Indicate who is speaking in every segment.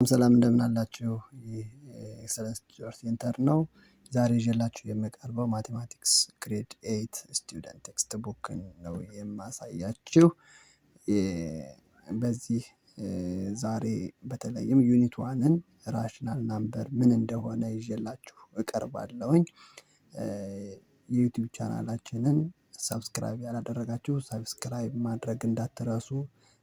Speaker 1: ሰላም እንደምን አላችሁ? ይህ ኤክሰለንስ ቲዩተር ሴንተር ነው። ዛሬ ይዤላችሁ የምቀርበው ማቴማቲክስ ግሬድ 8 ስቱደንት ቴክስት ቡክን ነው የማሳያችሁ። በዚህ ዛሬ በተለይም ዩኒት ዋንን ራሽናል ናምበር ምን እንደሆነ ይዤላችሁ እቀርባለሁኝ። የዩቲዩብ ቻናላችንን ሰብስክራይብ ያላደረጋችሁ ሰብስክራይብ ማድረግ እንዳትረሱ።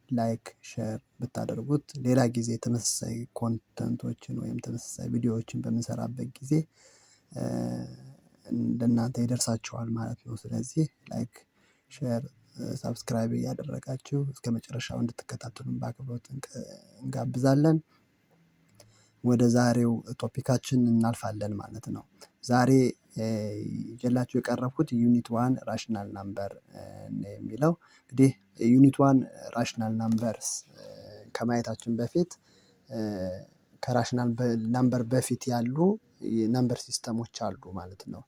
Speaker 1: ላይክ ሼር ብታደርጉት ሌላ ጊዜ ተመሳሳይ ኮንተንቶችን ወይም ተመሳሳይ ቪዲዮዎችን በምንሰራበት ጊዜ ለእናንተ ይደርሳችኋል ማለት ነው። ስለዚህ ላይክ ሼር ሰብስክራይብ እያደረጋችሁ እስከመጨረሻው እንድትከታተሉን በአክብሮት እንጋብዛለን። ወደ ዛሬው ቶፒካችን እናልፋለን ማለት ነው። ዛሬ ይዤላችሁ የቀረብኩት ዩኒት ዋን ራሽናል ናምበር የሚለው እንግዲህ ዩኒት ዋን ራሽናል ናምበርስ ከማየታችን በፊት ከራሽናል ናምበር በፊት ያሉ የናምበር ሲስተሞች አሉ ማለት ነው።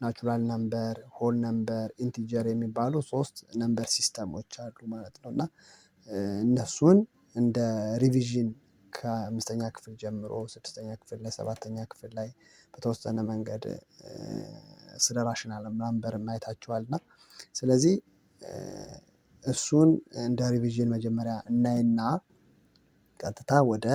Speaker 1: ናቹራል ነምበር፣ ሆል ነምበር፣ ኢንቲጀር የሚባሉ ሶስት ነምበር ሲስተሞች አሉ ማለት ነው። እና እነሱን እንደ ሪቪዥን ከአምስተኛ ክፍል ጀምሮ ስድስተኛ ክፍል ላይ ሰባተኛ ክፍል ላይ በተወሰነ መንገድ ስለ ራሽናል ናምበር አይታችኋል። እና ስለዚህ እሱን እንደ ሪቪዥን መጀመሪያ እናይና ቀጥታ ወደ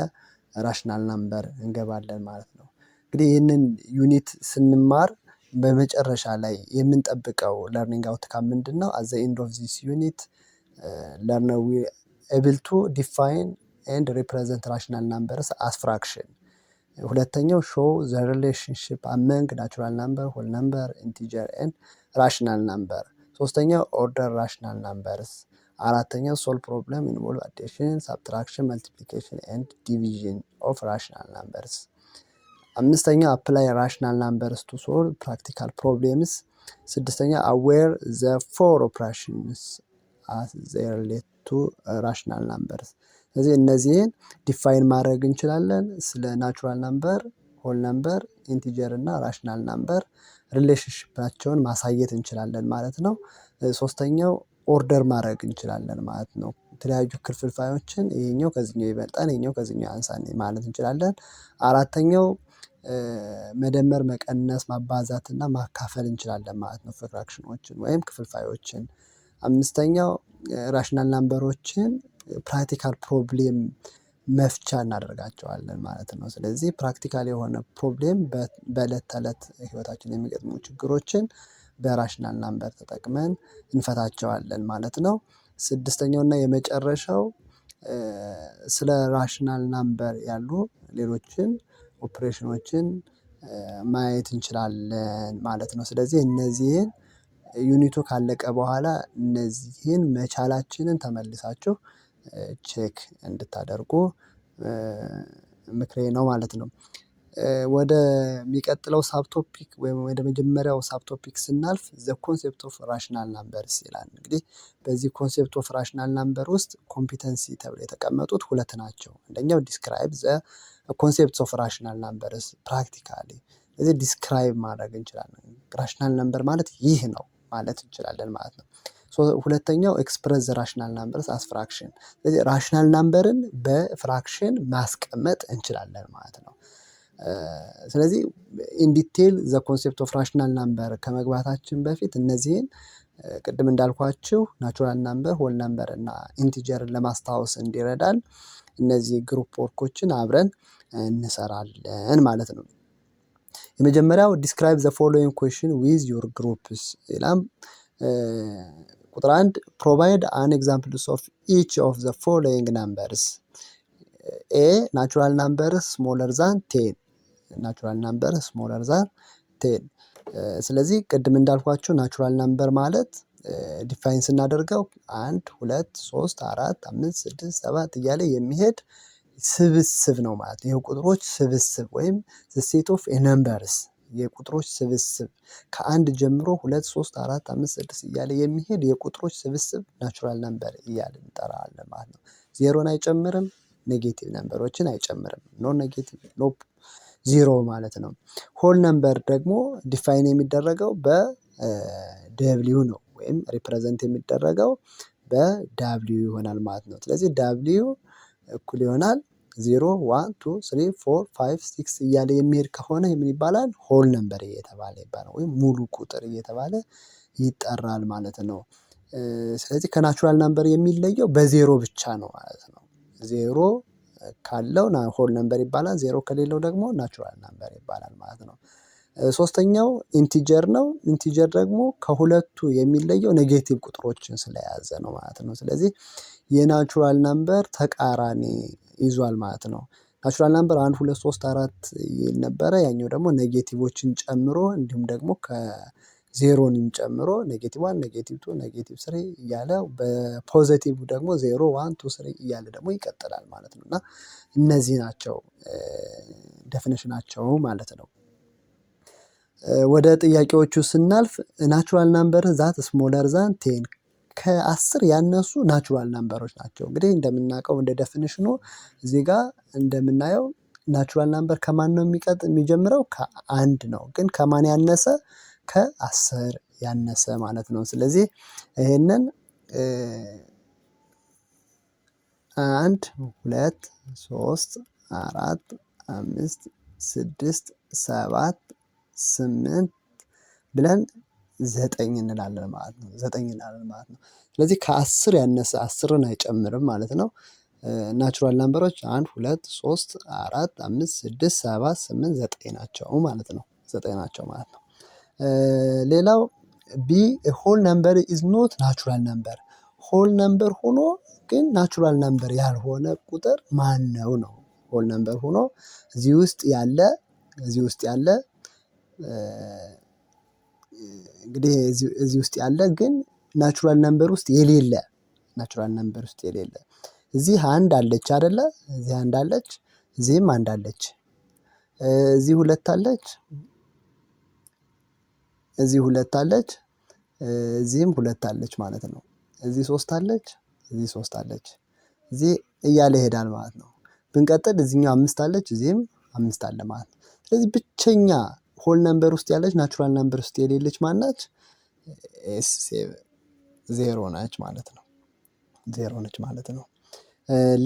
Speaker 1: ራሽናል ናምበር እንገባለን ማለት ነው። እንግዲህ ይህንን ዩኒት ስንማር በመጨረሻ ላይ የምንጠብቀው ለርኒንግ አውትካም ምንድነው? አት ዘ ኤንድ ኦፍ ዚስ ዩኒት learner will able to define and represent rational numbers as fraction። ሁለተኛው show the relationship among natural number, whole number, integer and rational number። ሶስተኛው order rational numbers። አራተኛው solve problem involve addition, subtraction, multiplication and division of rational numbers። አምስተኛው apply rational numbers to solve practical problems። ስድስተኛ aware the four operations as they relate to rational numbers። ስለዚህ እነዚህን ዲፋይን ማድረግ እንችላለን። ስለ ናቹራል ናምበር፣ ሆል ናምበር፣ ኢንቲጀር እና ራሽናል ናምበር ሪሌሽንሺፓቸውን ማሳየት እንችላለን ማለት ነው። ሶስተኛው ኦርደር ማድረግ እንችላለን ማለት ነው። የተለያዩ ክፍልፋዮችን ይሄኛው ከዚህኛው ይበልጣል፣ ይሄኛው ከዚህኛው ያንሳል ማለት እንችላለን። አራተኛው መደመር፣ መቀነስ፣ ማባዛት እና ማካፈል እንችላለን ማለት ነው ፍራክሽኖችን ወይም ክፍልፋዮችን። አምስተኛው ራሽናል ናምበሮችን ፕራክቲካል ፕሮብሌም መፍቻ እናደርጋቸዋለን ማለት ነው። ስለዚህ ፕራክቲካል የሆነ ፕሮብሌም በዕለት ተዕለት ህይወታችን የሚገጥሙ ችግሮችን በራሽናል ናምበር ተጠቅመን እንፈታቸዋለን ማለት ነው። ስድስተኛው እና የመጨረሻው ስለ ራሽናል ናምበር ያሉ ሌሎችን ኦፕሬሽኖችን ማየት እንችላለን ማለት ነው። ስለዚህ እነዚህን ዩኒቱ ካለቀ በኋላ እነዚህን መቻላችንን ተመልሳችሁ ቼክ እንድታደርጉ ምክሬ ነው ማለት ነው። ወደ ሚቀጥለው ሳብቶፒክ ወይም ወደ መጀመሪያው ሳብቶፒክ ስናልፍ ዘ ኮንሴፕት ኦፍ ራሽናል ናምበርስ ይላል። እንግዲህ በዚህ ኮንሴፕት ኦፍ ራሽናል ናምበር ውስጥ ኮምፒተንሲ ተብለው የተቀመጡት ሁለት ናቸው። አንደኛው ዲስክራይብ ዘ ኮንሴፕትስ ኦፍ ራሽናል ናምበርስ ፕራክቲካሊ። ስለዚህ ዲስክራይብ ማድረግ እንችላለን። ራሽናል ናምበር ማለት ይህ ነው ማለት እንችላለን ማለት ነው። ሁለተኛው ኤክስፕረስ ዘ ራሽናል ናምበርስ አስ ፍራክሽን። ስለዚህ ራሽናል ናምበርን በፍራክሽን ማስቀመጥ እንችላለን ማለት ነው። ስለዚህ ኢን ዲቴል ዘ ኮንሴፕት ኦፍ ራሽናል ናምበር ከመግባታችን በፊት እነዚህን ቅድም እንዳልኳችሁ ናቹራል ናምበር፣ ሆል ናምበር እና ኢንቲጀርን ለማስታወስ እንዲረዳን እነዚህ ግሩፕ ወርኮችን አብረን እንሰራለን ማለት ነው። የመጀመሪያው ዲስክራይብ ዘ ፎሎዊንግ ኩዌሽን ዊዝ ዩር ግሩፕስ ይላል። ቁጥር 1 ፕሮቫይድ አን ኤግዛምፕልስ ኦፍ ኢች ኦፍ ዘ ፎሎዊንግ ናምበርስ። ኤ ናቹራል ናምበር ስሞለር ዛን 10። ናቹራል ናምበር ስሞለር ዛን 10። ስለዚህ ቅድም እንዳልኳችሁ ናቹራል ናምበር ማለት ዲፋይን ስናደርገው 1 2 3 4 5 6 7 እያለ የሚሄድ ስብስብ ነው ማለት ነው። የቁጥሮች ስብስብ ወይም ሴት ኦፍ ነምበርስ የቁጥሮች ስብስብ ከአንድ ጀምሮ 2 3 4 5 6 እያለ የሚሄድ የቁጥሮች ስብስብ ናቹራል ነምበር እያልን እንጠራዋለን ማለት ነው። ዜሮን አይጨምርም፣ ኔጌቲቭ ነምበሮችን አይጨምርም። ኖ ኔጌቲቭ ኖ ዜሮ ማለት ነው። ሆል ነምበር ደግሞ ዲፋይን የሚደረገው በደብሊው ነው ወይም ሪፕሬዘንት የሚደረገው በዳብሊው ይሆናል ማለት ነው። ስለዚህ ዳብሊው እኩል ይሆናል 0 1 2 3 4 5 6 እያለ የሚሄድ ከሆነ ምን ይባላል? ሆል ነምበር እየተባለ ይባላል ወይም ሙሉ ቁጥር እየተባለ ይጠራል ማለት ነው። ስለዚህ ከናቹራል ነምበር የሚለየው በዜሮ ብቻ ነው ማለት ነው። ዜሮ ካለው ሆል ነምበር ይባላል። ዜሮ ከሌለው ደግሞ ናቹራል ነምበር ይባላል ማለት ነው። ሶስተኛው ኢንቲጀር ነው። ኢንቲጀር ደግሞ ከሁለቱ የሚለየው ኔጌቲቭ ቁጥሮችን ስለያዘ ነው ማለት ነው። ስለዚህ የናቹራል ነምበር ተቃራኒ ይዟል ማለት ነው። ናቹራል ነምበር 1 2 3 4 ይል ነበረ። ያኛው ደግሞ ኔጌቲቮችን ጨምሮ እንዲሁም ደግሞ ከዜሮንም ጨምሮ ኔጌቲቭ 1 ኔጌቲቭ 2 ኔጌቲቭ 3 እያለ በፖዘቲቭ ደግሞ 0 1 2 3 እያለ ደግሞ ይቀጥላል ማለት ነው። እና እነዚህ ናቸው ዴፊኒሽናቸው ማለት ነው። ወደ ጥያቄዎቹ ስናልፍ ናቹራል ነምበር ዛት ስሞለር ዛን 10 ከ10 ያነሱ ናቹራል ነምበሮች ናቸው። እንግዲህ እንደምናውቀው እንደ ዴፊኒሽኑ እዚህ ጋር እንደምናየው ናቹራል ነምበር ከማን ነው የሚጀምረው? ከአንድ ነው። ግን ከማን ያነሰ? ከ10 ያነሰ ማለት ነው። ስለዚህ ይሄንን 1 2 3 4 5 6 7 8 ብለን 9 እንላለን ማለት ነው። 9 እንላለን ማለት ነው። ስለዚህ ከ10 ያነሰ 10ን አይጨምርም ማለት ነው። ናቹራል ነምበሮች 1 2 3 4 5 6 7 8 9 ናቸው ማለት ነው። 9 ናቸው ማለት ነው። ሌላው ቢ ሆል ነምበር ኢዝ ኖት ናቹራል ነምበር። ሆል ነምበር ሆኖ ግን ናቹራል ነምበር ያልሆነ ቁጥር ማን ነው ነው? ሆል ነምበር ሆኖ እዚህ ውስጥ ያለ እንግዲህ እዚህ ውስጥ ያለ ግን ናቹራል ነምበር ውስጥ የሌለ እዚህ አንድ አለች አይደለ? እዚህ አንድ አለች፣ እዚህም አንድ አለች፣ እዚህ ሁለት አለች፣ እዚህ ሁለት አለች፣ እዚህም ሁለት አለች ማለት ነው። እዚህ ሶስት አለች፣ እዚህ ሶስት አለች፣ እዚህ እያለ ይሄዳል ማለት ነው። ብንቀጥል እዚህኛው 5 አለች፣ እዚህም 5 አለ ማለት ነው። ስለዚህ ብቸኛ ሆል ነምበር ውስጥ ያለች ናቹራል ነምበር ውስጥ የሌለች ማናች? ዜሮ ነች ማለት ነው። ዜሮ ነች ማለት ነው።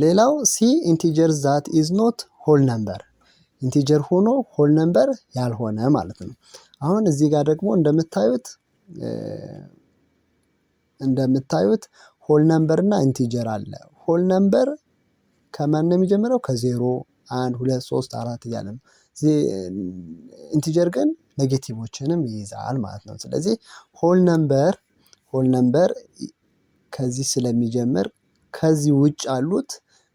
Speaker 1: ሌላው ሲ ኢንቲጀር ዛት ኢዝ ኖት ሆል ነምበር። ኢንቲጀር ሆኖ ሆል ነምበር ያልሆነ ማለት ነው። አሁን እዚህ ጋር ደግሞ እንደምታዩት ሆል ነምበር እና ኢንቲጀር አለ። ሆል ነምበር ከማን ነው የሚጀምረው? ከ0 1 2 3 4 እያለ ነው። ኢንቲጀር ግን ኔጌቲቮችንም ይይዛል ማለት ነው። ስለዚህ ሆል ነምበር ከዚህ ስለሚጀምር ከዚህ ውጭ ያሉት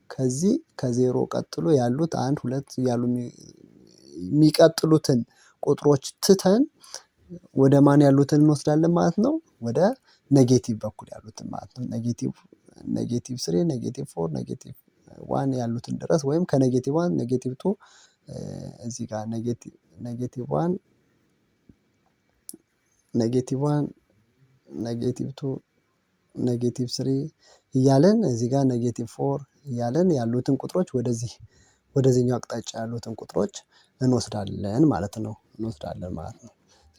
Speaker 1: ከዚህ ከ0 ቀጥሎ ያሉት 1 2 እያሉ የሚቀጥሉትን ቁጥሮች ትተን ወደ ማን ያሉትን እንወስዳለን ማለት ነው? ወደ ኔጌቲቭ በኩል ያሉትን ማለት ነው። ኔጌቲቭ 3 ኔጌቲቭ 4 ኔጌቲቭ 1 ያሉትን ድረስ ወይም ከኔጌቲቭ 1 ኔጌቲቭ 2 እዚህ ጋር ኔጌቲቭ 1 ኔጌቲቭ 1 ኔጌቲቭ 2 ኔጌቲቭ 3 እያለን እዚህ ጋር ኔጌቲቭ 4 እያለን ያሉትን ቁጥሮች ወደዚህኛው አቅጣጫ ያሉትን ቁጥሮች እንወስዳለን ማለት ነው።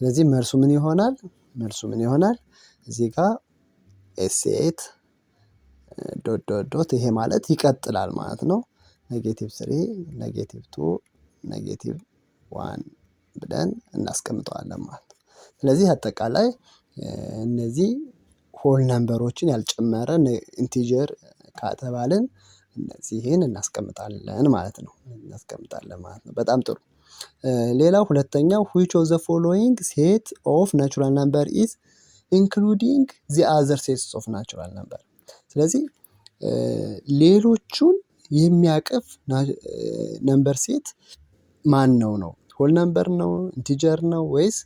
Speaker 1: ስለዚህ መልሱ ምን ይሆናል? እዚህ ጋር ኤስ8 ዶት ይሄ ማለት ይቀጥላል ማለት ነው። ኔጌቲቭ 3 ኔጌቲቭ 2 ኔጌቲቭ 1 ብለን እናስቀምጠዋለን ማለት ነው። ስለዚህ አጠቃላይ እነዚህ ሆል ነምበሮችን ያልጨመረ ኢንቲጀር ከተባልን እነዚህን እናስቀምጣለን ማለት ነው። በጣም ጥሩ። ሌላው ሁለተኛው which of the following set of natural number is including the other sets of natural number። ስለዚህ ሌሎቹን የሚያቅፍ ነምበር ሴት ማን ነው? ሆል ነምበር ነው? ኢንቲጀር ነው? ወይስ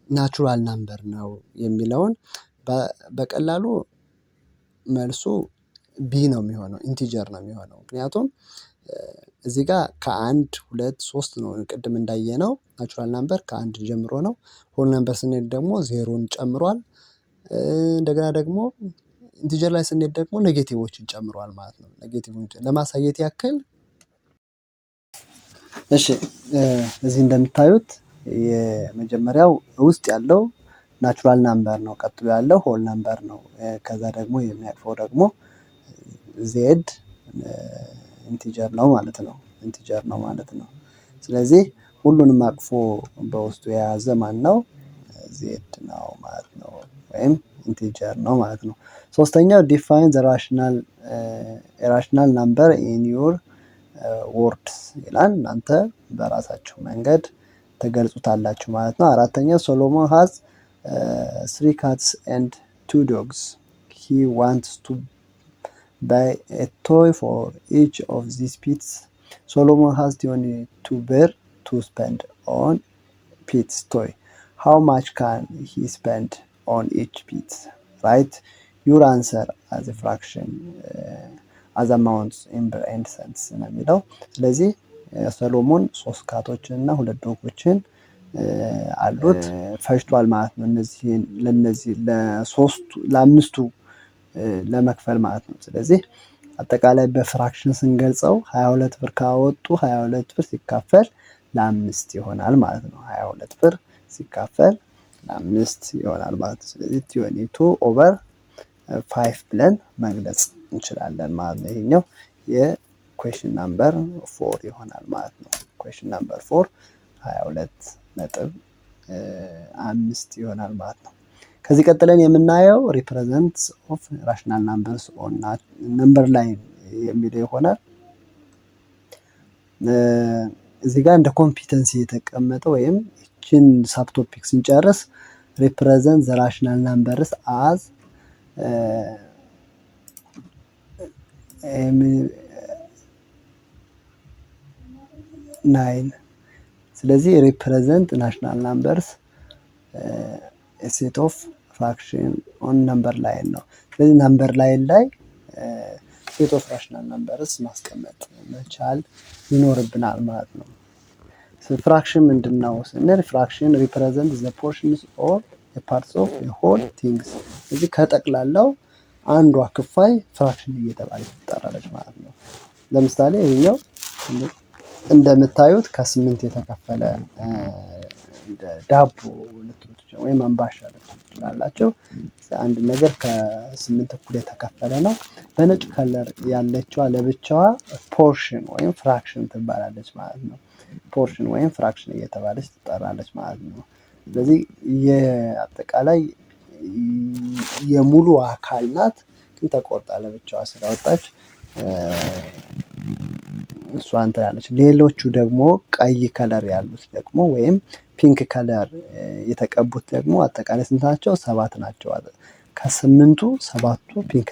Speaker 1: ናቹራል ነምበር ነው የሚለውን በቀላሉ መልሱ ቢ ነው የሚሆነው፣ ኢንቲጀር ነው የሚሆነው። ምክንያቱም እዚህ ጋር ከ1 2 3 ነው ቅድም እንዳየነው ናቹራል ነምበር ከ1 ጀምሮ ነው። ሆል ነምበር ስንሄድ ደግሞ 0ን ጨምሯል። እንደገና ደግሞ ኢንቲጀር ላይ ስንሄድ ደግሞ ኔጌቲቮችን ጨምሯል ማለት ነው። ኔጌቲቮችን ለማሳየት ያክል እሺ፣ እዚህ እንደምታዩት የመጀመሪያው ውስጥ ያለው ናቹራል ነምበር ነው። ቀጥሎ ያለው ሆል ነምበር ነው። ከዛ ደግሞ የሚያቅፈው ደግሞ ዜድ ኢንቲጀር ነው ማለት ነው። ስለዚህ ሁሉንም አቅፎ በውስጡ የያዘ ማን ነው? ዜድ ነው ማለት ነው፣ ወይም ኢንቲጀር ነው ማለት ነው። ሶስተኛው ዲፋይን ዘ ራሽናል ናምበር ኢን ዩር ወርድስ ይላል። እናንተ በራሳችሁ መንገድ ተገልጹታላችሁ ማለት ነው። አራተኛው ሶሎሞን ሃዝ 3 cats and 2 dogs. He wants to buy a toy for each of these pets. Solomon has 22 birr to spend on pet's toy. How much can he spend on each pet? Write your answer as a fraction as amounts in birr and cents ነው የሚለው። ስለዚህ ሰሎሞን 3 ካቶችን እና 2 ዶጎችን አሉት ፈጅቷል ማለት ነው። ለነዚህ ለአምስቱ ለመክፈል ማለት ነው። ስለዚህ አጠቃላይ በፍራክሽን ስንገልጸው 22 ብር ካወጡ 22 ብር ሲካፈል ለ5 ይሆናል ማለት ነው። 22 ብር ሲካፈል ለ5 ይሆናል ማለት ነው። ስለዚህ 22/5 ብለን መግለጽ እንችላለን ማለት ነው። ይሄኛው የኩዌሽን ናምበር 4 ይሆናል ማለት ነው። ኩዌሽን ናምበር 4 22.5 ይሆናል ማለት ነው። ከዚህ ቀጥለን የምናየው ሪፕሬዘንትስ ኦፍ ራሽናል ናምበርስ ኦን ነምበር ላይን የሚለው ይሆናል። እዚህ ጋር እንደ ኮምፒተንሲ የተቀመጠ ወይም እቺን ሳብቶፒክ ስንጨርስ ሪፕሬዘንት ዘ ራሽናል ናምበርስ አዝ ናይን። ስለዚህ ሪፕሬዘንት ናሽናል ናምበርስ ሴት ኦፍ ፍራክሽን ኦን ነምበር ላይን ነው። ስለዚህ ነምበር ላይን ላይ ሴት ኦፍ ራሽናል ናምበርስ ማስቀመጥ መቻል ይኖርብናል ማለት ነው። ፍራክሽን ምንድን ነው ስንል ፍራክሽን ሪፕሬዘንት ዘ ፖርሽንስ ኦር ፓርትስ ኦፍ ሆል ቲንግስ። እዚህ ከጠቅላላው አንዷ ክፋይ ፍራክሽን እየተባለች ትጠራለች ማለት ነው። ለምሳሌ ይሄኛው እንደምታዩት ከ8 የተከፈለ ዳቦ ወይም አምባሻ ትችላላችሁ። አንድ ነገር ከ8 እኩል የተከፈለ ነው። በነጭ ከለር ያለችዋ ለብቻዋ ፖርሽን ወይም ፍራክሽን ትባላለች ማለት ነው። ፖርሽን ወይም ፍራክሽን እየተባለች ትጠራለች ማለት ነው። ስለዚህ የአጠቃላይ የሙሉ አካል ናት፣ ግን ተቆርጣ ለብቻዋ ስለወጣች እሷ እንትን ያለች። ሌሎቹ ደግሞ ቀይ ከለር ያሉት ደግሞ ወይም ፒንክ ከለር የተቀቡት ደግሞ አጠቃላይ ስንት ናቸው? 7 ናቸው። ከ8ቱ 7ቱ ፒንክ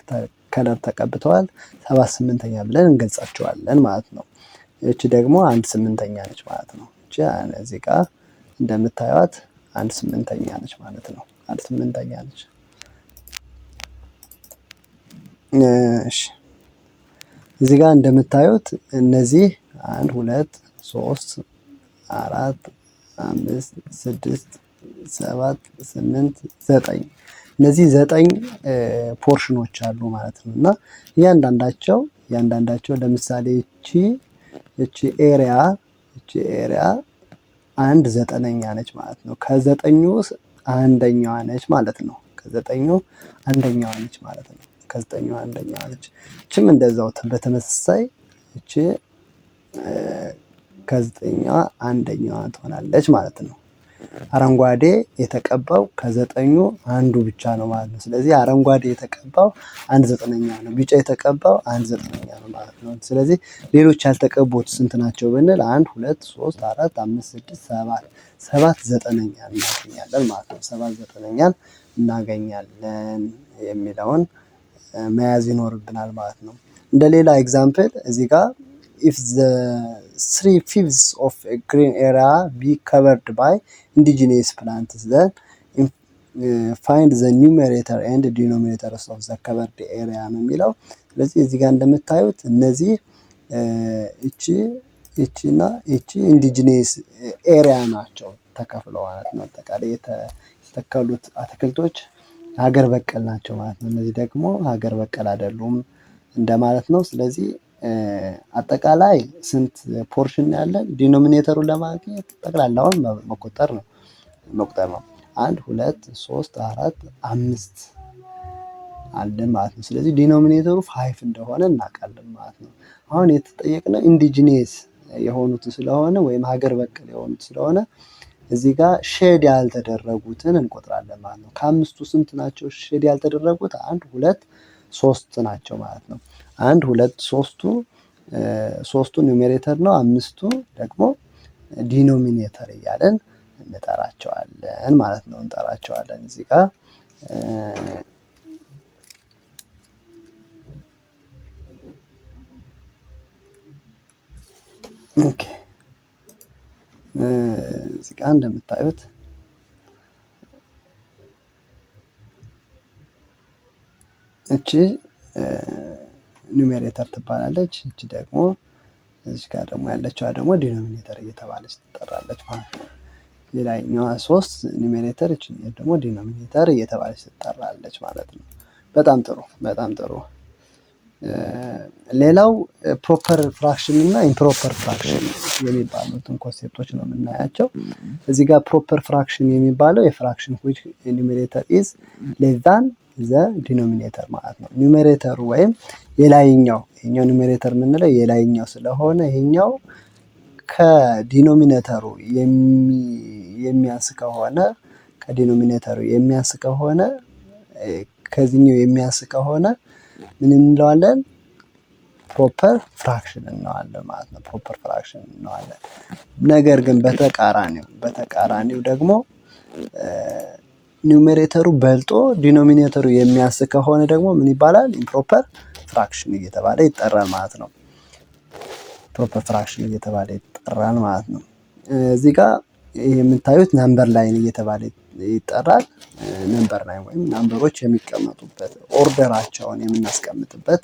Speaker 1: ከለር ተቀብተዋል። 7/8 ብለን እንገልጻቸዋለን ማለት ነው። እቺ ደግሞ 1/8 ነች ማለት ነው። እቺ እዚህ ጋር እንደምታዩት 1/8 ነች ማለት ነው። 1/8 ነች። እሺ እዚህ ጋር እንደምታዩት እነዚህ 1 2 3 4 5 6 7 8 9 እነዚህ 9 ፖርሽኖች አሉ ማለት ነው። እና እያንዳንዳቸው ለምሳሌ እቺ ኤሪያ 1/9 ነች ማለት ነው። ከ9 ውስጥ አንደኛዋ ነች ማለት ነው። ከ9 አንደኛዋ ነች ማለት ነው። ከ9 አንደኛዋ ነች። እቺም እንደዛው በተመሳሳይ እቺ ከ9 አንደኛዋ ትሆናለች ማለት ነው። አረንጓዴ የተቀባው ከ9 አንዱ ብቻ ነው ማለት ነው። ስለዚህ አረንጓዴ የተቀባው 1/9 ነው። ቢጫ የተቀባው 1/9 ነው ማለት ነው። ስለዚህ ሌሎች ያልተቀቡት ስንት ናቸው ብንል 1 2 3 4 5 6 7 7/9 እናገኛለን ማለት ነው። 7/9 እናገኛለን የሚለውን መያዝ ይኖርብናል ማለት ነው። እንደ ሌላ ኤግዛምፕል እዚህ ጋር if the 3/5 of a green area be covered by indigenous plants, then find the numerator and denominators of the covered area ነው የሚለው። ስለዚህ እዚህ ጋር እንደምታዩት እነዚህ እቺና እቺ ኢንዲጂነስ ኤሪያ ናቸው ተከፍለው ማለት ነው። አጠቃላይ የተተከሉት አትክልቶች ሀገር በቀል ናቸው ማለት ነው። እነዚህ ደግሞ ሀገር በቀል አይደሉም እንደማለት ነው። ስለዚህ አጠቃላይ ስንት ፖርሽን ያለን ዲኖሚኔተሩን ለማግኘት ጠቅላላውን መቁጠር ነው 1 2 3 4 5 አለን ማለት ነው። ስለዚህ ዲኖሚኔተሩ 5 እንደሆነ እናውቃለን ማለት ነው። አሁን የተጠየቅነው ኢንዲጂኒየስ የሆኑት ስለሆነ ወይም ሀገር በቀል የሆኑት ስለሆነ እዚህ ጋር ሼድ ያልተደረጉትን እንቆጥራለን ማለት ነው። ከአምስቱ ስንት ናቸው ሼድ ያልተደረጉት? 1 2 3 ናቸው ማለት ነው። 1 2 ሶስቱ ኒውሜሬተር ነው፣ 5ቱ ደግሞ ዲኖሚኔተር እያለን እንጠራቸዋለን ማለት ነው። እንጠራቸዋለን እዚህ ጋር ኦኬ። እዚህ ጋር እንደምታዩት እቺ ኒውሜሬተር ትባላለች። እቺ ደግሞ እዚህ ጋር ደግሞ ያለችዋ ደግሞ ዲኖሚኔተር እየተባለች ትጠራለች ማለት ነው። ሌላኛዋ 3 ኒውሜሬተር፣ እቺ ደግሞ ዲኖሚኔተር እየተባለች ትጠራለች ማለት ነው። በጣም ጥሩ በጣም ጥሩ። ሌላው ፕሮፐር ፍራክሽን እና ኢምፕሮፐር ፍራክሽን የሚባሉትን ኮንሴፕቶች ነው የምናያቸው። እዚህ ጋር ፕሮፐር ፍራክሽን የሚባለው የፍራክሽን which numerator is less than the denominator ማለት ነው። ኒውሜሬተሩ ወይም የላይኛው ይሄኛው ኒውሜሬተር የምንለው የላይኛው ስለሆነ ይሄኛው ከዲኖሚኔተሩ የሚያንስ ከሆነ ከዲኖሚኔተሩ የሚያንስ ከሆነ ከዚህኛው የሚያንስ ከሆነ ምን እንለዋለን? ፕሮፐር ፍራክሽን እንለዋለን ማለት ነው። ፕሮፐር ፍራክሽን እንለዋለን። ነገር ግን በተቃራኒው ደግሞ ኒውሜሬተሩ በልጦ ዲኖሚኔተሩ የሚያንስ ከሆነ ደግሞ ምን ይባላል? ኢምፕሮፐር ፍራክሽን እየተባለ ይጠራል ማለት ነው። ፕሮፐር ፍራክሽን እየተባለ ይጠራል ማለት ነው። እዚህ ጋር የምታዩት ነምበር ላይን እየተባለ ይጠራል። ነምበር ላይን ወይም ናምበሮች የሚቀመጡበት ኦርደራቸውን የምናስቀምጥበት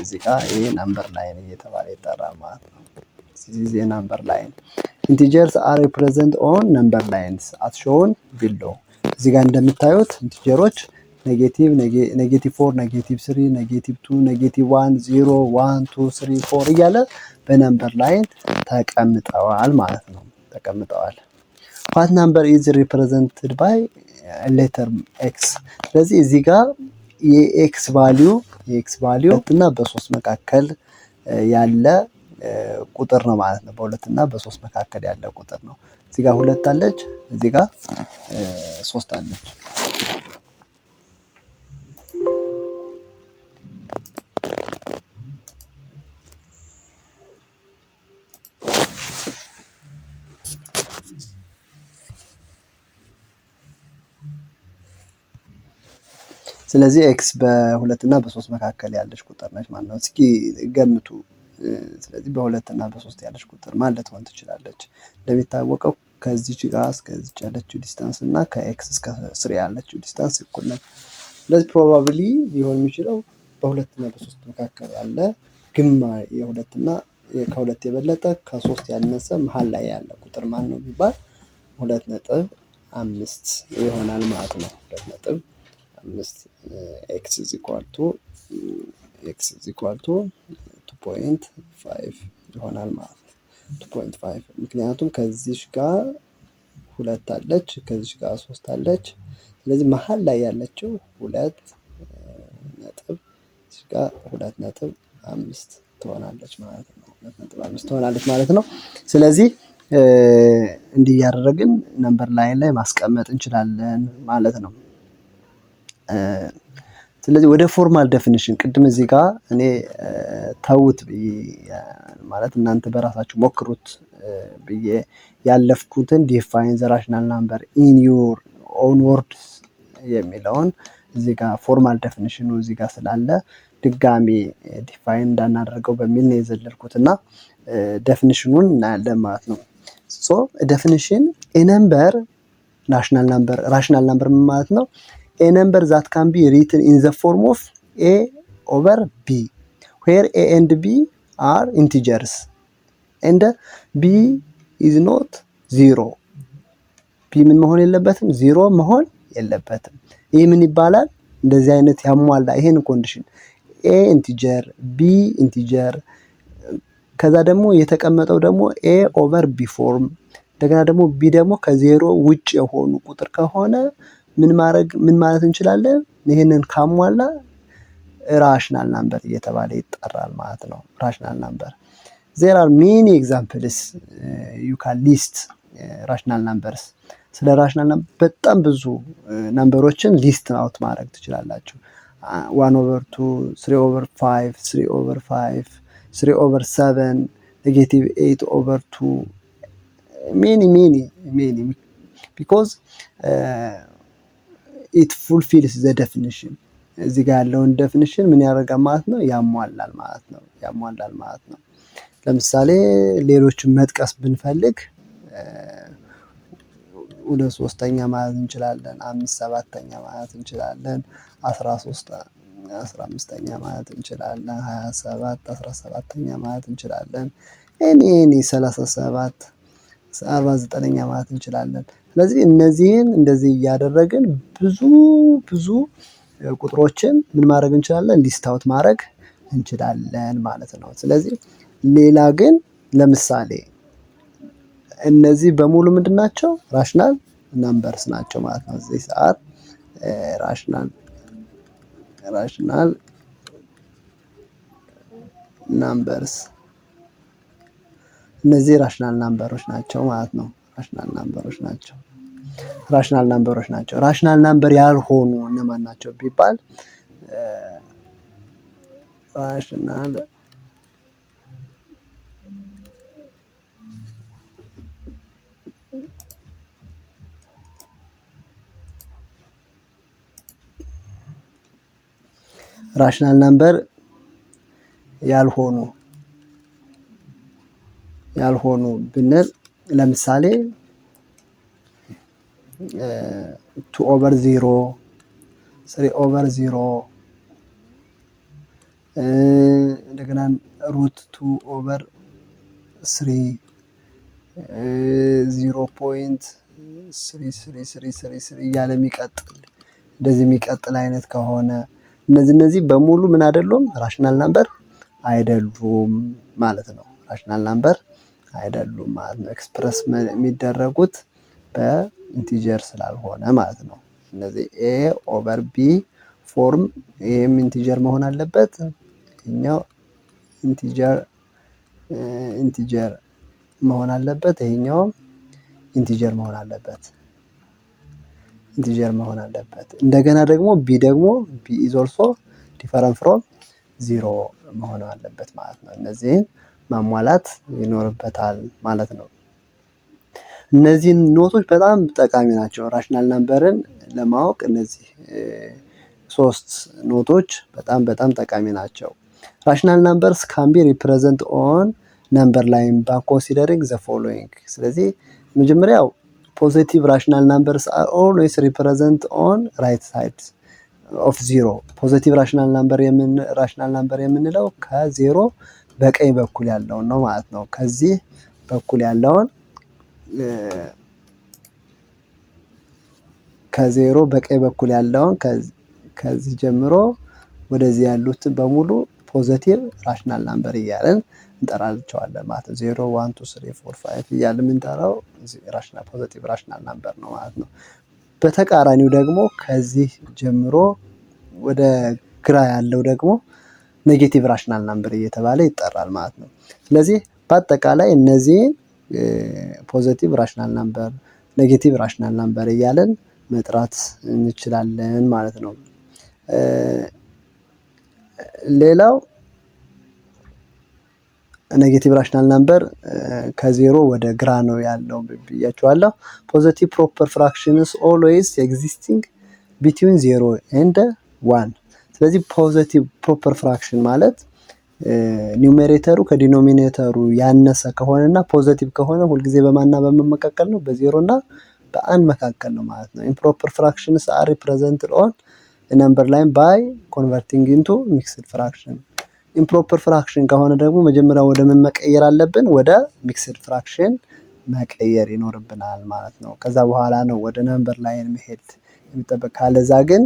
Speaker 1: እዚህ ጋር ይሄ ነምበር ላይን እየተባለ ይጠራል ማለት ነው። this is a number line. Integers are represented on number lines as shown below. እዚህ ጋር እንደምታዩት ኢንቲጀሮች ኔጌቲቭ 4 -3 -2 -1 0 1 2 3 4 እያለ በነምበር ላይን ተቀምጠዋል ማለት ነው። ተቀምጠዋል። what number is represented by letter x? ስለዚህ እዚህ ጋር የኤክስ ቫልዩ እና በ3 መካከል ያለ ቁጥር ነው ማለት ነው። በ2 እና በ3 መካከል ያለ ቁጥር ነው። እዚህ ጋር 2 አለች፣ እዚህ ጋር 3 አለች። ስለዚህ ኤክስ በ2 እና በ3 መካከል ያለች ቁጥር ነች ማለት ነው። እስኪ ገምቱ። ስለዚህ በ2 እና በ3 ያለች ቁጥር ማን ልትሆን ትችላለች? እንደሚታወቀው ከዚች ጋር እስከዚች ያለችው ዲስታንስ እና ከኤክስ እስከ 3 ያለችው ዲስታንስ እኩል ነው። ስለዚህ ፕሮባብሊ ሊሆን የሚችለው በ2 እና በ3 መካከል ያለ ግማሽ የ2 እና ከ2 የበለጠ ከ3 ያነሰ መሃል ላይ ያለ ቁጥር ማን ነው ቢባል 2.5 ይሆናል ማለት ነው። 2.5 x is equal to 2.5 ይሆናል ማለት ነው። 2.5 ምክንያቱም ከዚህ ጋር 2 አለች፣ ከዚህ ጋር 3 አለች። ስለዚህ መሃል ላይ ያለችው 2.5 ትሆናለች ማለት ነው። 2.5 ትሆናለች ማለት ነው። ስለዚህ እንዲህ ያደረግን ነምበር ላይን ላይ ማስቀመጥ እንችላለን ማለት ነው። ስለዚህ ወደ ፎርማል ዴፊኒሽን ቅድም እዚህ ጋር እኔ ተውት ብዬ ማለት እናንተ በራሳችሁ ሞክሩት ብዬ ያለፍኩትን ዲፋይን ዘ ራሽናል ናምበር ኢን ዩር ኦን ወርድስ የሚለውን እዚህ ጋር ፎርማል ዴፊኒሽኑ እዚህ ጋር ስላለ ድጋሚ ዲፋይን እንዳናደርገው በሚል ነው የዘለልኩትና ዴፊኒሽኑን እናያለን ማለት ነው። ሶ ዴፊኒሽን ኤ ነምበር ራሽናል ናምበር ማለት ነው a number that can be written in the form of a over b where a and b are integers and b is not 0. b ምን መሆን የለበትም? 0 መሆን የለበትም። ይህ ምን ይባላል? እንደዚህ አይነት ያሟላ ይሄን ኮንዲሽን a ኢንቲጀር b ኢንቲጀር ከዛ ደግሞ የተቀመጠው ደግሞ a over b ፎርም እንደገና ደግሞ b ደግሞ ከ0 ውጭ የሆኑ ቁጥር ከሆነ ምን ማለት እንችላለን? ይህንን ካሟላ ራሽናል ናምበር እየተባለ ይጠራል ማለት ነው። ራሽናል ናምበር there are many examples you can list rational numbers ስለ ራሽናል ናምበር በጣም ብዙ ናምበሮችን ሊስት አውት ማድረግ ትችላላችሁ። 1/2 3/5 3/5 3/7 -8/2 many because it fulfills the definition እዚህ ጋር ያለውን ዴፊኒሽን ምን ያደርጋል ማለት ነው? ያሟላል ማለት ነው። ለምሳሌ ሌሎችን መጥቀስ ብንፈልግ 2/3 ማለት እንችላለን፣ 5/7 ማለት እንችላለን፣ 13 15 ማለት እንችላለን፣ 27 17 ማለት እንችላለን፣ 37 49 ማለት እንችላለን። ስለዚህ እነዚህን እንደዚህ እያደረግን ብዙ ቁጥሮችን ምን ማድረግ እንችላለን? ሊስት አውት ማድረግ እንችላለን ማለት ነው። ስለዚህ ሌላ ግን ለምሳሌ እነዚህ በሙሉ ምንድን ናቸው? ራሽናል ናምበርስ ናቸው ማለት ነው። እዚህ ሰዓት ራሽናል ናምበርስ እነዚህ ራሽናል ናምበሮች ናቸው ማለት ነው። ራሽናል ናምበሮች ናቸው። ራሽናል ናምበር ያልሆኑ እነማን ናቸው ቢባል ራሽናል ናምበር ያልሆኑ ብንል ለምሳሌ 2/0 3/0 እንደገና √2/3 0.3333 እያለ የሚቀጥል አይነት ከሆነ እነዚህ በሙሉ ምን አይደሉም? ራሽናል ናምበር አይደሉም ማለት ነው። ራሽናል ናምበር አይደሉም ማለት ነው። ኤክስፕረስ የሚደረጉት በኢንቲጀር ስላልሆነ ማለት ነው። እነዚህ A/B ፎርም ይሄም ኢንቲጀር መሆን አለበት፣ ይሄኛው ኢንቲጀር መሆን አለበት፣ ይሄኛውም ኢንቲጀር መሆን አለበት። እንደገና ደግሞ B is also different from 0 መሆን አለበት ማለት ነው። እነዚህን ማሟላት ይኖርበታል ማለት ነው። እነዚህን ኖቶች በጣም ጠቃሚ ናቸው። ራሽናል ናምበርን ለማወቅ እነዚህ 3 ኖቶች በጣም ጠቃሚ ናቸው። ራሽናል ናምበርስ ካን ቢ ሪፕሬዘንት ኦን ነምበር ላይን ባይ ኮንሲደሪንግ ዘ ፎሎዊንግ። ስለዚህ መጀመሪያው ፖዚቲቭ ራሽናል ናምበርስ አር ኦልዌይስ ሪፕሬዘንት ኦን ራይት ሳይድ ኦፍ 0። ፖዚቲቭ ራሽናል ናምበር የምንለው ከዜሮ በቀኝ በኩል ያለውን ነው ማለት ነው። ከዚህ በኩል ያለውን ከዜሮ በቀኝ በኩል ያለውን ከዚህ ጀምሮ ወደዚህ ያሉትን በሙሉ ፖዚቲቭ ራሽናል ናምበር እያልን እንጠራቸዋለን ማለት ነው። 0 1 2 3 4 5 እያልን የምንጠራው ፖዚቲቭ ራሽናል ናምበር ነው ማለት ነው። በተቃራኒው ደግሞ ከዚህ ጀምሮ ወደ ግራ ያለው ደግሞ ኔጌቲቭ ራሽናል ናምበር እየተባለ ይጠራል ማለት ነው። ስለዚህ በአጠቃላይ እነዚህን ፖዚቲቭ ራሽናል ናምበር፣ ኔጌቲቭ ራሽናል ናምበር እያልን መጥራት እንችላለን ማለት ነው። ሌላው ኔጌቲቭ ራሽናል ናምበር ከዜሮ ወደ ግራ ነው ያለው ብያችኋለሁ። ፖዚቲቭ ፕሮፐር ፍራክሽንስ ኦልዌይስ ኤግዚስቲንግ ቢትዊን 0 ኤንድ 1። ስለዚህ ፖዚቲቭ ፕሮፐር ፍራክሽን ማለት ኒውሜሬተሩ ከዲኖሚኔተሩ ያነሰ ከሆነና ፖዚቲቭ ከሆነ ሁልጊዜ በማንና በምን መካከል ነው? በ0 እና በ1 መካከል ነው ማለት ነው። ኢምፕሮፐር ፍራክሽንስ አር ሪፕሬዘንትድ ኦን ነምበር ላይን ባይ ኮንቨርቲንግ ኢንቱ ሚክስድ ፍራክሽን። ኢምፕሮፐር ፍራክሽን ከሆነ ደግሞ መጀመሪያ ወደ ምን መቀየር አለብን? ወደ ሚክስድ ፍራክሽን መቀየር ይኖርብናል ማለት ነው። ከዛ በኋላ ነው ወደ ነምበር ላይን መሄድ የሚጠበቅ። ካለዛ ግን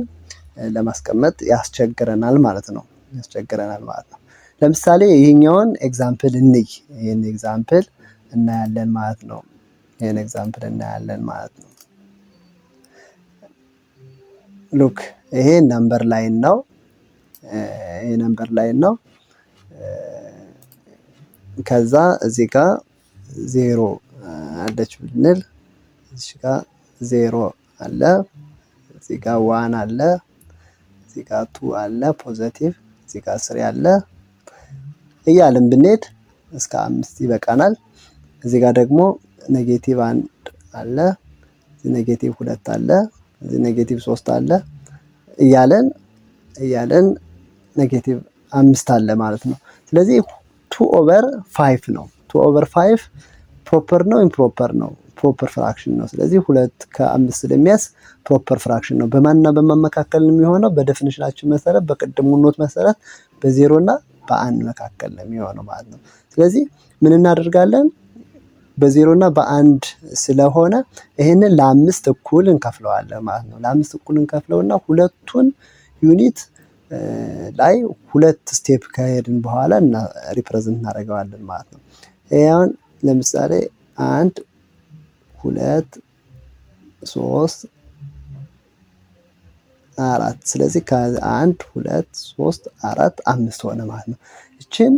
Speaker 1: ለማስቀመጥ ያስቸግረናል ማለት ነው። ለምሳሌ ይሄኛውን ኤግዛምፕል እንይ። ይሄን ኤግዛምፕል እናያለን ማለት ነው። ሉክ ይሄ ነምበር ላይን ነው። ይሄ ነምበር ላይን ነው። ከዛ እዚህ ጋር 0 አለች ብንል እዚህ ጋር 0 አለ፣ እዚህ ጋር 1 አለ፣ እዚህ ጋር 2 አለ ፖዚቲቭ፣ እዚህ ጋር 3 አለ እያልን ብንሄድ እስከ 5 ይበቃናል። እዚህ ጋር ደግሞ ኔጌቲቭ 1 አለ፣ እዚህ ኔጌቲቭ 2 አለ፣ እዚህ ኔጌቲቭ 3 አለ እያለን ኔጌቲቭ 5 አለ ማለት ነው። ስለዚህ 2/5 ነው። 2/5 ፕሮፐር ነው ኢምፕሮፐር ነው? ፕሮፐር ፍራክሽን ነው። ስለዚህ 2 ከ5 ስለሚያስ ፕሮፐር ፍራክሽን ነው። በማንና በማን መካከል ነው የሚሆነው? በዴፊኒሽናችን መሰረት በቅድሙ ኖት መሰረት በ0 እና በ1 መካከል ነው የሚሆነው ማለት ነው። ስለዚህ ምን እናደርጋለን? በ0 እና በ1 ስለሆነ ይሄንን ለ5 እኩል እንከፍለዋለን ማለት ነው። ለ5 እኩል እንከፍለውና ሁለቱን ዩኒት ላይ 2 ስቴፕ ከሄድን በኋላ ሪፕሬዘንት እናደርገዋለን ማለት ነው። ይሄን ለምሳሌ 1 2 3 4 ስለዚህ ከ1 2 3 4 5 ሆነ ማለት ነው። እቺን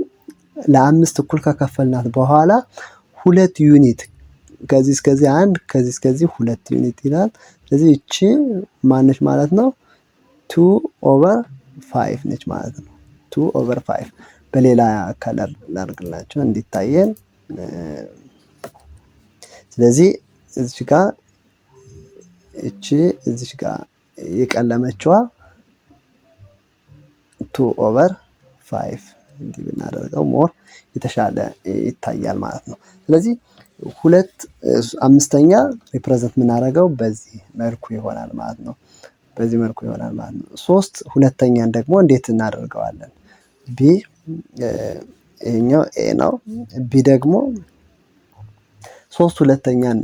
Speaker 1: ለ5 እኩል ከከፈልናት በኋላ 2 ዩኒት ከዚህ እስከዚህ 1 ከዚህ እስከዚህ 2 ዩኒት ይላል። ስለዚህ እቺ ማነች ማለት ነው? 2/5 ነች ማለት ነው። 2/5 በሌላ ከለር ላድርግላችሁ እንዲታየን። ስለዚህ እዚህ ጋር እዚህ ጋር የቀለመችዋ 2/5 እንዲህ ብናደርገው ሞር የተሻለ ይታያል ማለት ነው። ስለዚህ 2/5 ሪፕሬዘንት የምናደርገው በዚህ መልኩ ይሆናል ማለት ነው። በዚህ መልኩ ይሆናል ማለት ነው። 3/2 ደግሞ እንዴት እናደርገዋለን? ቢ ይሄኛው ኤ ነው። ቢ ደግሞ 3/2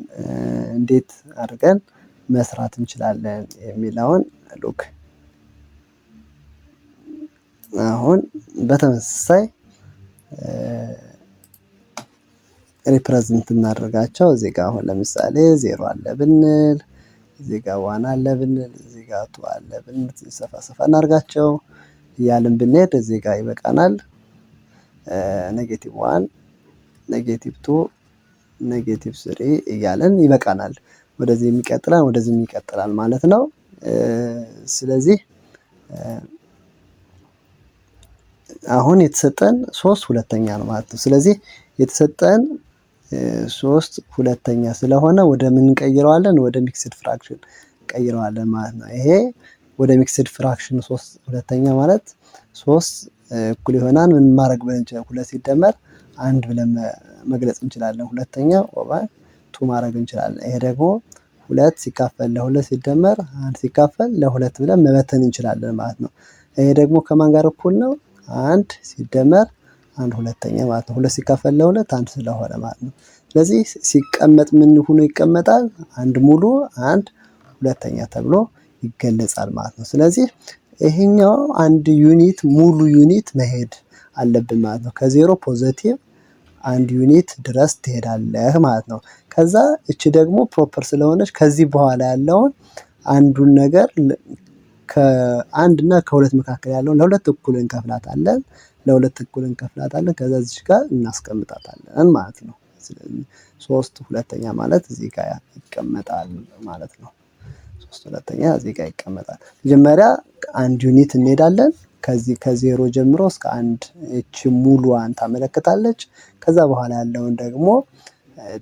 Speaker 1: እንዴት አድርገን መስራት እንችላለን የሚለውን ሉክ አሁን በተመሳሳይ ሪፕሬዘንት እናደርጋቸው። እዚህ ጋር አሁን ለምሳሌ 0 አለ ብንል፣ እዚህ ጋር 1 አለ ብንል፣ እዚህ ጋር 2 አለ ብንል ሰፋ እናድርጋቸው እያልን ብንሄድ እዚህ ጋር ይበቃናል። -1 -2 -3 እያለን ይበቃናል። ወደዚህ የሚቀጥላል ወደዚህ የሚቀጥላል ማለት ነው። ስለዚህ አሁን የተሰጠን 3/2 ነው ማለት ነው። ስለዚህ የተሰጠን 3/2 ስለሆነ ወደ ምን እንቀይረዋለን? ወደ ሚክስድ ፍራክሽን እንቀይረዋለን ማለት ነው። ይሄ ወደ ሚክስድ ፍራክሽን 3/2 ማለት 3 እኩል ይሆናል ምን ማድረግ ብለን 2 ሲደመር 1 ብለን መግለጽ እንችላለን። 2/2 ማድረግ እንችላለን። ይሄ ደግሞ 2 ሲካፈል ለ2 ሲደመር 1 ሲካፈል ለ2 ብለን መበተን እንችላለን ማለት ነው። ይሄ ደግሞ ከማን ጋር እኩል ነው? 1 ሲደመር 1/2 ማለት ነው። 2 ሲካፈል ለ2 1 ስለሆነ ማለት ነው። ስለዚህ ሲቀመጥ ምን ሆኖ ይቀመጣል? 1 ሙሉ 1/2 ተብሎ ይገለጻል ማለት ነው። ስለዚህ ይሄኛው አንድ ዩኒት ሙሉ ዩኒት መሄድ አለብን ማለት ነው። ከ0 ፖዚቲቭ 1 ዩኒት ድረስ ትሄዳለህ ማለት ነው። ከዛ እቺ ደግሞ ፕሮፐር ስለሆነች ከዚህ በኋላ ያለውን አንዱን ነገር ከ1 እና ከ2 መካከል ያለውን ለ2 እኩል እንከፍላታለን። ከዛ እዚህ ጋር እናስቀምጣታለን ማለት ነው። ስለዚህ 3/2 ማለት እዚህ ጋር ይቀመጣል ማለት ነው። 3/2 እዚህ ጋር ይቀመጣል። መጀመሪያ 1 ዩኒት እንሄዳለን። ከዚህ ከ0 ጀምሮ እስከ 1 እቺ ሙሉዋን ታመለክታለች። ከዛ በኋላ ያለውን ደግሞ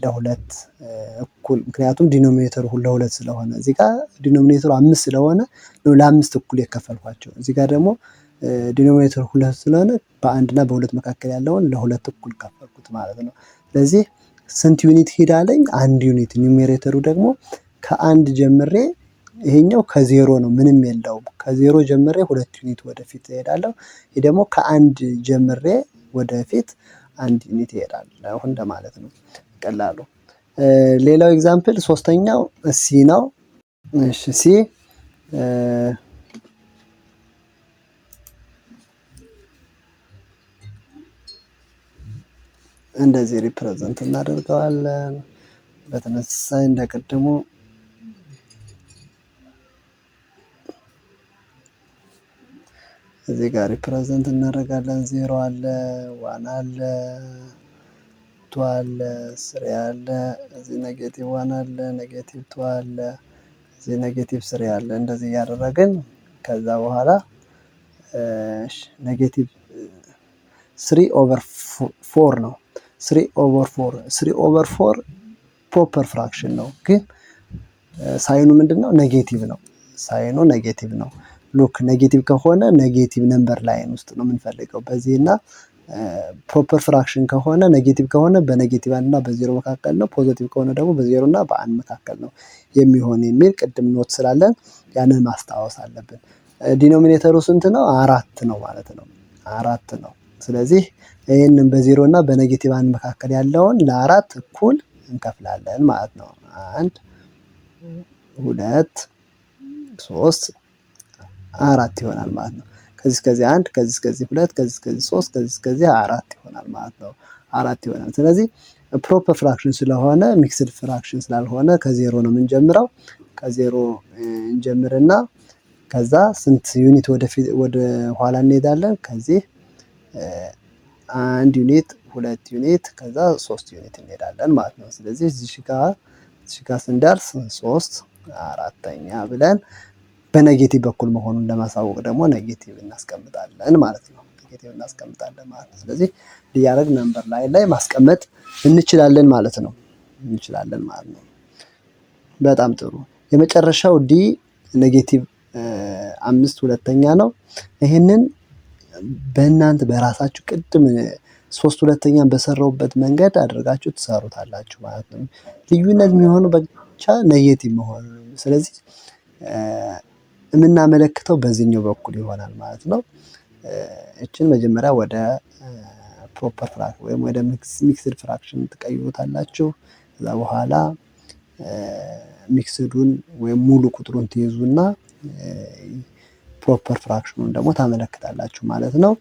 Speaker 1: ለ2 እኩል፣ ምክንያቱም ዲኖሚኔተሩ ለ2 ስለሆነ እዚህ ጋር ዲኖሚኔተሩ 5 ስለሆነ ለ5 እኩል የከፈልኳቸው። እዚህ ጋር ደግሞ ዲኖሚኔተሩ 2 ስለሆነ በ1 እና በ2 መካከል ያለውን ለ2 እኩል ከፈልኩት ማለት ነው። ስለዚህ ስንት ዩኒት ሄዳለኝ? 1 ዩኒት። ኒውሜሬተሩ ደግሞ ከ1 ጀምሬ ይሄኛው ከ0 ነው ምንም የለውም። ከ0 ጀምሬ 2 ዩኒት ወደፊት እሄዳለሁ። ይሄ ደግሞ ከ1 ጀምሬ ወደፊት 1 ዩኒት እሄዳለሁ እንደማለት ነው ቀላሉ። ሌላው ኤግዛምፕል 3ኛው ሲ ነው። እሺ ሲ እንደዚህ ሪፕሬዘንት እናደርገዋለን። በተመሳሳይ እንደቀደሙ እዚህ ጋር ሪፕሬዘንት እናደርጋለን። 0 አለ፣ 1 አለ፣ 2 አለ፣ 3 አለ፣ እዚህ ኔጌቲቭ 1 አለ፣ ኔጌቲቭ 2 አለ፣ እዚህ ኔጌቲቭ 3 አለ። እንደዚህ እያደረግን ከዛ በኋላ ኔጌቲቭ 3/4 ነው። 3/4 ፕሮፐር ፍራክሽን ነው፣ ግን ሳይኑ ምንድነው? ኔጌቲቭ ነው። ሳይኑ ኔጌቲቭ ነው። ሉክ ኔጌቲቭ ከሆነ ኔጌቲቭ ነምበር ላይን ውስጥ ነው የምንፈልገው በዚህና ፕሮፐር ፍራክሽን ከሆነ ኔጌቲቭ ከሆነ በኔጌቲቭ 1 እና በ0 መካከል ነው። ፖዚቲቭ ከሆነ ደግሞ በ0 እና በ1 መካከል ነው የሚሆን የሚል ቅድም ኖት ስላለን ያንን ማስታወስ አለብን። ዲኖሚኔተሩ ስንት ነው? 4 ነው ማለት ነው። 4 ነው። ስለዚህ ይህንን በ0 እና በኔጌቲቭ 1 መካከል ያለውን ለ4 እኩል እንከፍላለን ማለት ነው። 1 2 3 4 ይሆናል ማለት ነው። ከዚህ እስከዚህ 1 ከዚህ እስከዚህ 2 ከዚህ እስከዚህ 3 ከዚህ እስከዚህ 4 ይሆናል ማለት ነው። 4 ይሆናል። ስለዚህ ፕሮፐር ፍራክሽን ስለሆነ ሚክስድ ፍራክሽን ስላልሆነ ከ0 ነው የምንጀምረው። ከ0 እንጀምርና ከዛ ስንት ዩኒት ወደ ኋላ እንሄዳለን። ከዚህ 1 ዩኒት 2 ዩኒት ከዛ 3 ዩኒት እንሄዳለን ማለት ነው። ስለዚህ እዚህ ጋር ስንደርስ 3 4ኛ ብለን በኔጌቲቭ በኩል መሆኑን ለማሳወቅ ደግሞ ኔጌቲቭ እናስቀምጣለን ማለት ነው። ኔጌቲቭ እናስቀምጣለን ማለት ነው። ስለዚህ ሊያረግ ነምበር ላይ ማስቀመጥ እንችላለን ማለት ነው። በጣም ጥሩ። የመጨረሻው ዲ ኔጌቲቭ 5 ሁለተኛ ነው። ይሄንን በእናንተ በራሳችሁ ቅድም 3 ሁለተኛን በሰራውበት መንገድ አድርጋችሁ ትሰሩታላችሁ ማለት ነው። ልዩነት የሚሆነው ብቻ ኔጌቲቭ መሆኑ ነው። ስለዚህ የምናመለክተው በዚህኛው በኩል ይሆናል ማለት ነው። እችን መጀመሪያ ወደ ፕሮፐር ፍራክሽን ወይም ወደ ሚክስድ ፍራክሽን ትቀይሩታላችሁ። ከዛ በኋላ ሚክስዱን ወይም ሙሉ ቁጥሩን ትይዙና ፕሮፐር ፍራክሽኑን ደግሞ ታመለክታላችሁ ማለት ነው።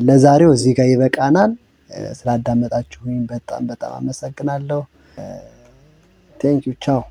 Speaker 1: ለዛሬው እዚህ ጋር ይበቃናል። ስላዳመጣችሁኝ በጣም አመሰግናለሁ። ቴንክ ዩ ቻው።